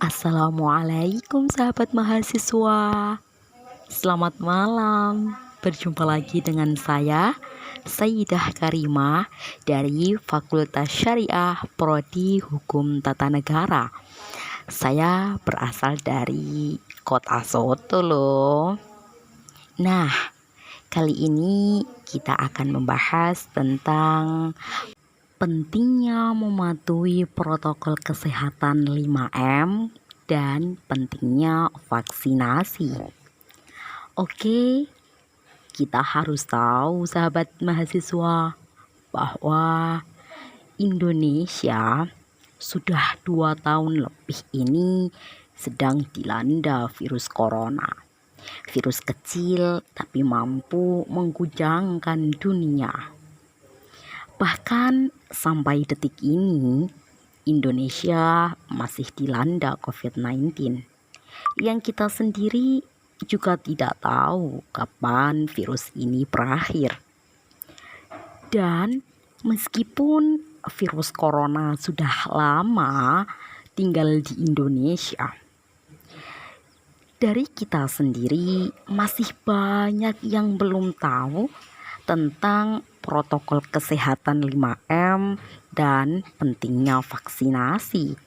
Assalamualaikum sahabat mahasiswa. Selamat malam. Berjumpa lagi dengan saya, Sayyidah Karimah dari Fakultas Syariah Prodi Hukum Tata Negara. Saya berasal dari Kota Soto loh. Nah, kali ini kita akan membahas tentang pentingnya mematuhi protokol kesehatan 5M dan pentingnya vaksinasi. Oke, kita harus tahu sahabat mahasiswa bahwa Indonesia sudah 2 tahun lebih ini sedang dilanda virus corona. Virus kecil tapi mampu mengguncangkan dunia. Bahkan sampai detik ini, Indonesia masih dilanda COVID-19. Yang kita sendiri juga tidak tahu kapan virus ini berakhir. Dan meskipun virus corona sudah lama tinggal di Indonesia, dari kita sendiri masih banyak yang belum tahu tentang protokol kesehatan 5M dan pentingnya vaksinasi.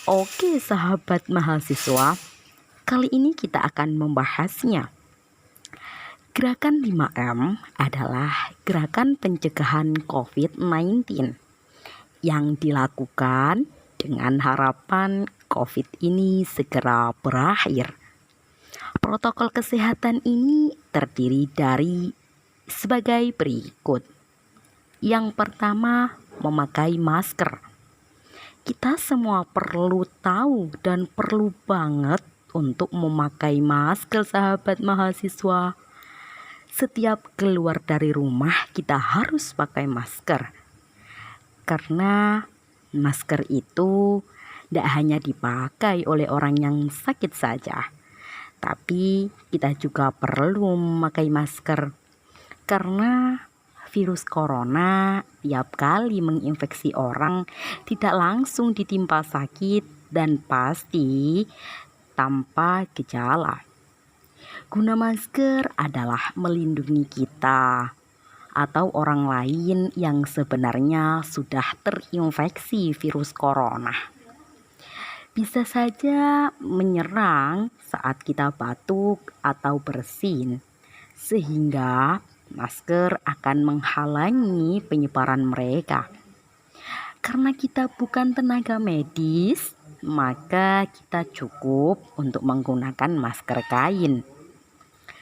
Oke sahabat mahasiswa, kali ini kita akan membahasnya. Gerakan 5M adalah gerakan pencegahan COVID-19 yang dilakukan dengan harapan COVID ini segera berakhir. Protokol kesehatan ini terdiri dari sebagai berikut. Yang pertama, memakai masker. Kita semua perlu tahu dan perlu banget untuk memakai masker sahabat mahasiswa. Setiap keluar dari rumah kita harus pakai masker. Karena masker itu tidak hanya dipakai oleh orang yang sakit saja, tapi kita juga perlu memakai masker. Karena virus corona tiap kali menginfeksi orang tidak langsung ditimpa sakit dan pasti tanpa gejala. Guna masker adalah melindungi kita atau orang lain yang sebenarnya sudah terinfeksi virus corona. Bisa saja menyerang saat kita batuk atau bersin, sehingga masker akan menghalangi penyebaran mereka. Karena kita bukan tenaga medis, maka kita cukup untuk menggunakan masker kain.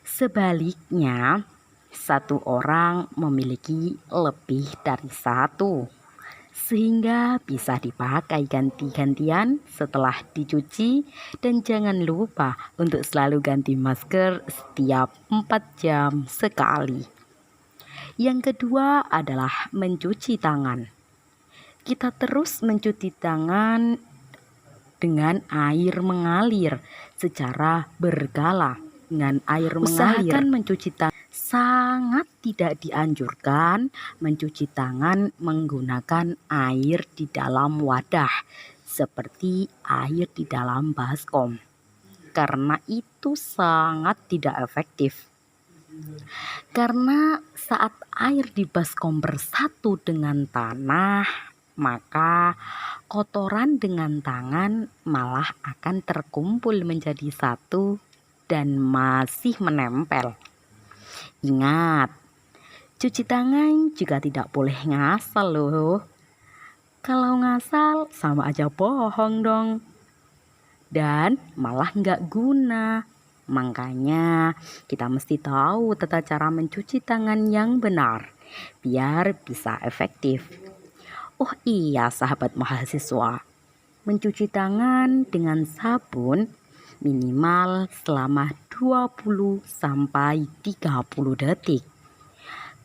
Sebaliknya, satu orang memiliki lebih dari satu, sehingga bisa dipakai ganti-gantian setelah dicuci, dan jangan lupa untuk selalu ganti masker setiap 4 jam sekali. Yang kedua adalah mencuci tangan. Kita terus mencuci tangan dengan air mengalir secara berkala. Dengan air mengalir, usahakan mencuci tangan. Sangat tidak dianjurkan mencuci tangan menggunakan air di dalam wadah seperti air di dalam baskom, karena itu sangat tidak efektif. Karena saat air di baskom bersatu dengan tanah, maka kotoran dengan tangan malah akan terkumpul menjadi satu dan masih menempel. Ingat, cuci tangan juga tidak boleh ngasal loh. Kalau ngasal sama aja bohong dong. Dan malah nggak guna. Makanya kita mesti tahu tata cara mencuci tangan yang benar biar bisa efektif. Oh iya sahabat mahasiswa, mencuci tangan dengan sabun minimal selama 20 sampai 30 detik.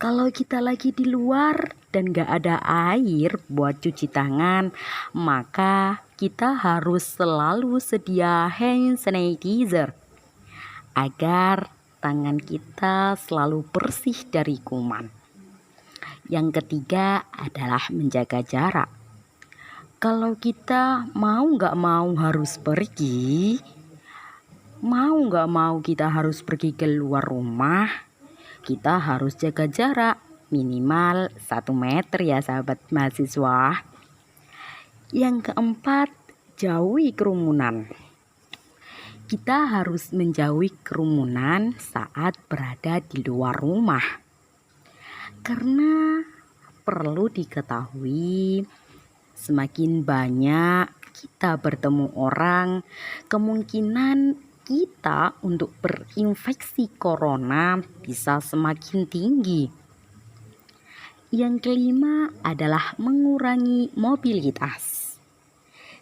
Kalau kita lagi di luar dan gak ada air buat cuci tangan, maka kita harus selalu sedia hand sanitizer agar tangan kita selalu bersih dari kuman. Yang ketiga adalah menjaga jarak. Kalau kita mau nggak mau harus pergi, mau nggak mau kita harus pergi keluar rumah, kita harus jaga jarak minimal 1 meter ya sahabat mahasiswa. Yang keempat, jauhi kerumunan. Kita harus menjauhi kerumunan saat berada di luar rumah. Karena perlu diketahui, semakin banyak kita bertemu orang, kemungkinan kita untuk berinfeksi corona bisa semakin tinggi. Yang kelima adalah mengurangi mobilitas.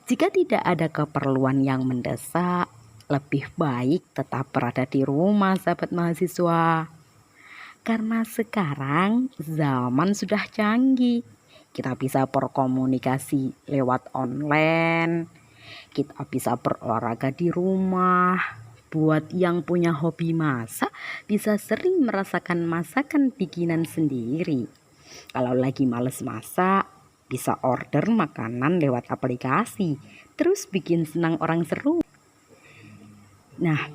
Jika tidak ada keperluan yang mendesak, lebih baik tetap berada di rumah sahabat mahasiswa. Karena sekarang zaman sudah canggih. Kita bisa berkomunikasi lewat online. Kita bisa berolahraga di rumah. Buat yang punya hobi masak, bisa sering merasakan masakan bikinan sendiri. Kalau lagi males masak, bisa order makanan lewat aplikasi. Terus bikin senang orang seru. Nah,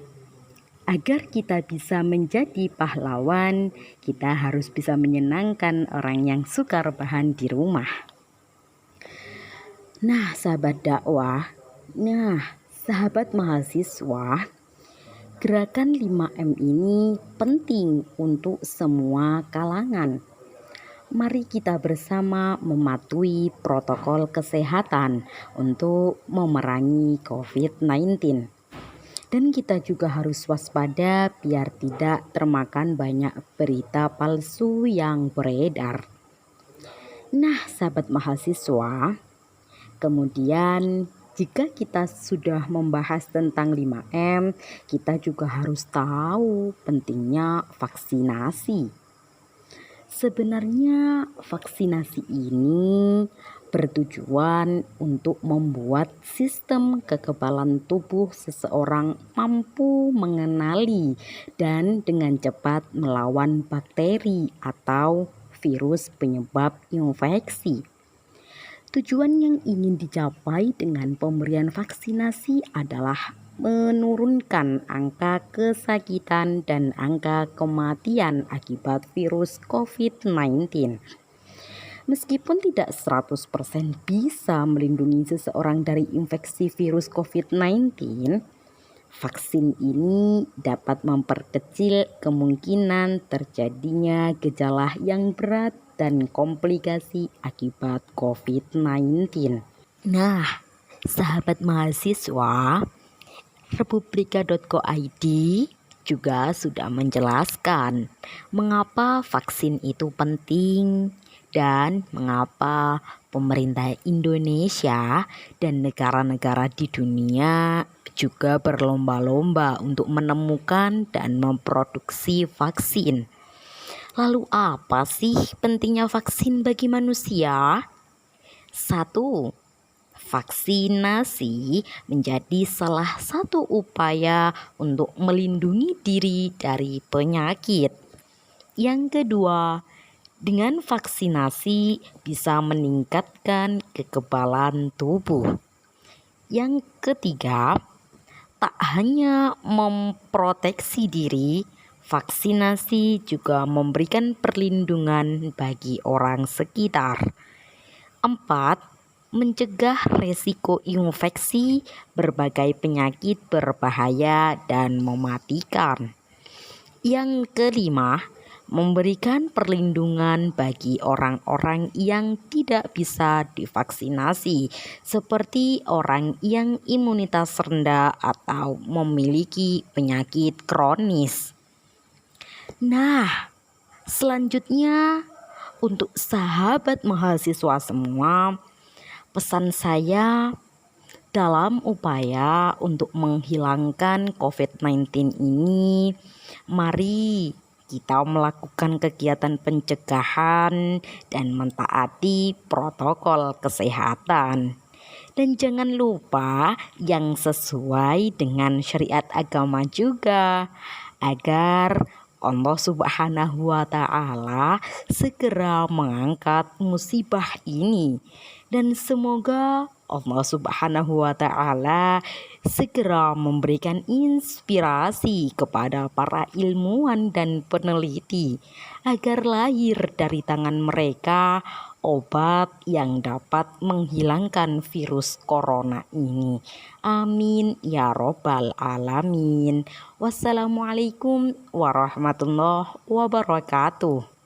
agar kita bisa menjadi pahlawan, kita harus bisa menyenangkan orang yang suka rebahan di rumah. Nah, sahabat dakwah, sahabat mahasiswa, gerakan 5M ini penting untuk semua kalangan. Mari kita bersama mematuhi protokol kesehatan untuk memerangi COVID-19. Dan kita juga harus waspada biar tidak termakan banyak berita palsu yang beredar. Nah, sahabat mahasiswa, kemudian jika kita sudah membahas tentang 5M, kita juga harus tahu pentingnya vaksinasi. Sebenarnya vaksinasi ini bertujuan untuk membuat sistem kekebalan tubuh seseorang mampu mengenali dan dengan cepat melawan bakteri atau virus penyebab infeksi. Tujuan yang ingin dicapai dengan pemberian vaksinasi adalah menurunkan angka kesakitan dan angka kematian akibat virus COVID-19. Meskipun tidak 100% bisa melindungi seseorang dari infeksi virus COVID-19, vaksin ini dapat memperkecil kemungkinan terjadinya gejala yang berat dan komplikasi akibat COVID-19. Nah, sahabat mahasiswa, Republika.co.id juga sudah menjelaskan mengapa vaksin itu penting dan mengapa pemerintah Indonesia dan negara-negara di dunia juga berlomba-lomba untuk menemukan dan memproduksi vaksin. Lalu apa sih pentingnya vaksin bagi manusia? 1. Vaksinasi menjadi salah satu upaya untuk melindungi diri dari penyakit. Yang kedua, dengan vaksinasi bisa meningkatkan kekebalan tubuh. Yang ketiga, tak hanya memproteksi diri, vaksinasi juga memberikan perlindungan bagi orang sekitar. 4. Mencegah resiko infeksi berbagai penyakit berbahaya dan mematikan. Yang kelima, memberikan perlindungan bagi orang-orang yang tidak bisa divaksinasi, seperti orang yang imunitas rendah atau memiliki penyakit kronis. Nah, selanjutnya untuk sahabat mahasiswa semua, pesan saya dalam upaya untuk menghilangkan COVID-19 ini, mari kita melakukan kegiatan pencegahan dan mentaati protokol kesehatan. Dan jangan lupa yang sesuai dengan syariat agama juga, agar Allah Subhanahu wa Ta'ala segera mengangkat musibah ini. Dan semoga Allah Subhanahu wa Ta'ala segera memberikan inspirasi kepada para ilmuwan dan peneliti agar lahir dari tangan mereka obat yang dapat menghilangkan virus corona ini. Amin ya robbal alamin. Wassalamualaikum warahmatullahi wabarakatuh.